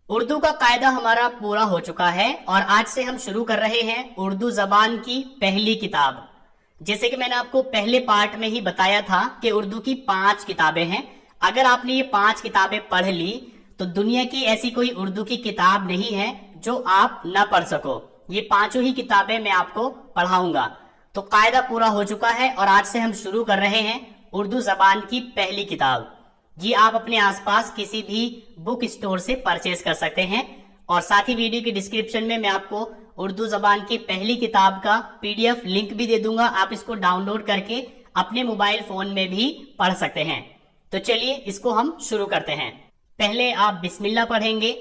اردو کا قاعدہ ہمارا پورا ہو چکا ہے اور آج سے ہم شروع کر رہے ہیں اردو زبان کی پہلی کتاب۔ جیسے کہ میں نے آپ کو پہلے پارٹ میں ہی بتایا تھا کہ اردو کی 5 کتابیں ہیں۔ اگر آپ نے یہ 5 کتابیں پڑھ لی تو دنیا کی ایسی کوئی اردو کی کتاب نہیں ہے جو آپ نہ پڑھ سکو۔ یہ 5 ہی کتابیں میں آپ کو پڑھاؤں گا۔ تو قاعدہ پورا ہو چکا ہے اور آج سے ہم شروع کر رہے ہیں اردو زبان کی پہلی کتاب۔ یہ آپ اپنے آس پاس کسی بھی بک اسٹور سے پرچیز کر سکتے ہیں، اور ساتھ ہی ویڈیو کی ڈسکرپشن میں آپ کو اردو زبان کی پہلی کتاب کا PDF لنک بھی دے دوں گا۔ آپ اس کو ڈاؤن لوڈ کر کے اپنے موبائل فون میں بھی پڑھ سکتے ہیں۔ تو چلیے اس کو ہم شروع کرتے ہیں۔ پہلے آپ بسم اللہ پڑھیں گے۔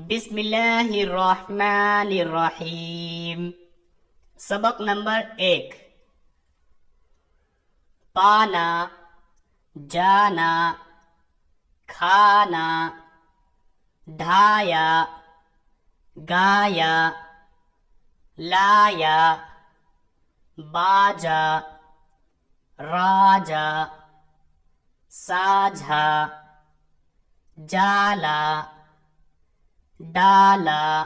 بسم اللہ الرحمن الرحیم۔ سبق نمبر 1، پانا، جانا، کھانا، ڈھایا، گایا، لایا، باجا، راجا، ساجھا، جالا، ڈالا،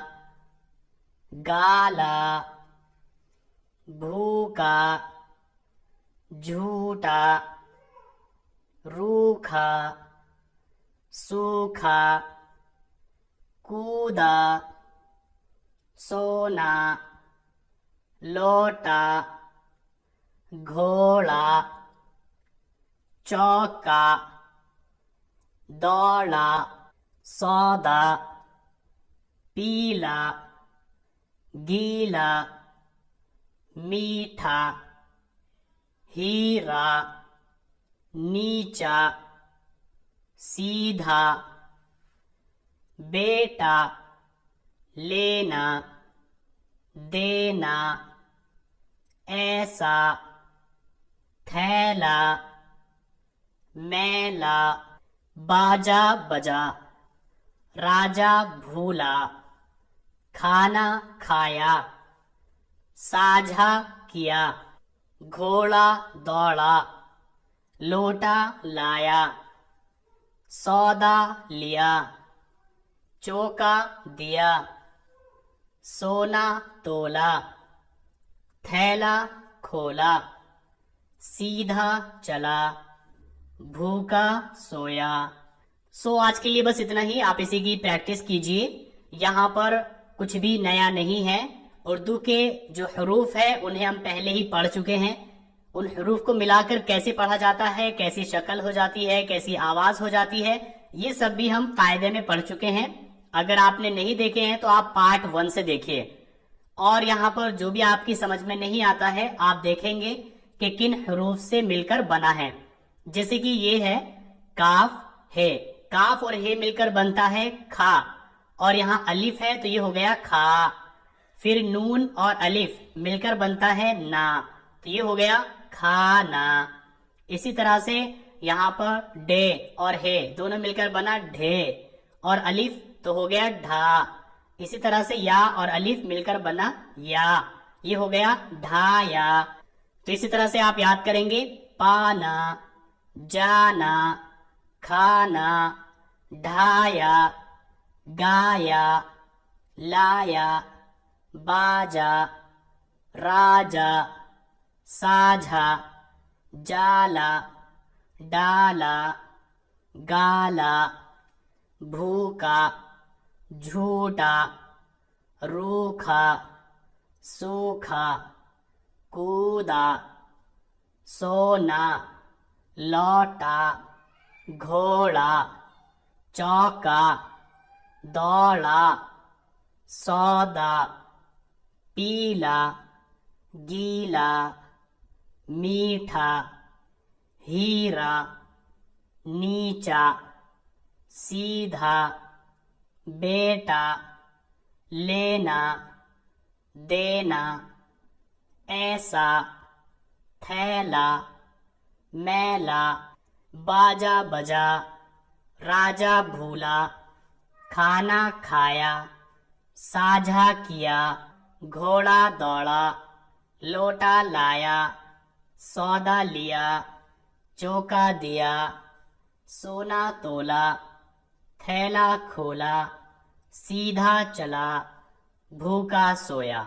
گالا، بھوکا، جھوٹا، روکھا، سوکھا، کودا، سونا، لوٹا، گھوڑا، چوکا، دوڑا، سودا، پیلا، گیلا، میٹھا، ہیرا، نیچا، سیدھا، بیٹا، لینا، دینا، ایسا، تھیلا، میلا، باجا بجا، راجا بھولا، کھانا کھایا، ساجھا کیا، گھوڑا دوڑا، لوٹا لایا، سودا لیا، چوکا دیا، سونا تولا، تھیلا کھولا، سیدھا چلا، بھوکا سویا۔ آج کے لیے بس اتنا ہی۔ آپ اسی کی پریکٹس کیجئے۔ یہاں پر کچھ بھی نیا نہیں ہے۔ اردو کے جو حروف ہیں انہیں ہم پہلے ہی پڑھ چکے ہیں۔ ان حروف کو ملا کر کیسے پڑھا جاتا ہے، کیسی شکل ہو جاتی ہے، کیسی آواز ہو جاتی ہے، یہ سب بھی ہم قاعدے میں پڑھ چکے ہیں۔ اگر آپ نے نہیں دیکھے ہیں تو آپ پارٹ 1 سے دیکھیے، اور یہاں پر جو بھی آپ کی سمجھ میں نہیں آتا ہے آپ دیکھیں گے کہ کن حروف سے مل کر بنا ہے۔ جیسے کہ یہ ہے کاف ہے، کاف اور ہے مل کر بنتا ہے کھا، اور یہاں الف ہے تو یہ ہو گیا کھا۔ پھر نون اور الف مل کر بنتا ہے نا، تو یہ ہو گیا کھانا۔ اسی طرح سے یہاں پر ڈے اور ہے دونوں مل کر بنا ڈھے، اور الف تو ہو گیا ڈھا۔ اسی طرح سے یا اور الف مل کر بنا یا، یہ ہو گیا ڈھایا۔ تو اسی طرح سے آپ یاد کریں گے پانا، جانا، کھانا، ڈھایا، گایا، لایا، باجا، راجا، ساجھا، جالا، ڈالا، گالا، بھوکا، جھوٹا، روکھا، سوکھا، کودا، سونا، لوٹا، گھوڑا، چوکا، دوڑا، سودا، پیلا، گیلا، میٹھا، ہیرا، نیچا، سیدھا، بیٹا، لینا، دینا، ایسا، تھیلا، میلا، باجا بجا، راجا بھولا، کھانا کھایا، ساجھا کیا، گھوڑا دوڑا، لوٹا لایا، سودا لیا، چوکا دیا، سونا تولا، تھیلا کھولا، سیدھا چلا، بھوکا سویا۔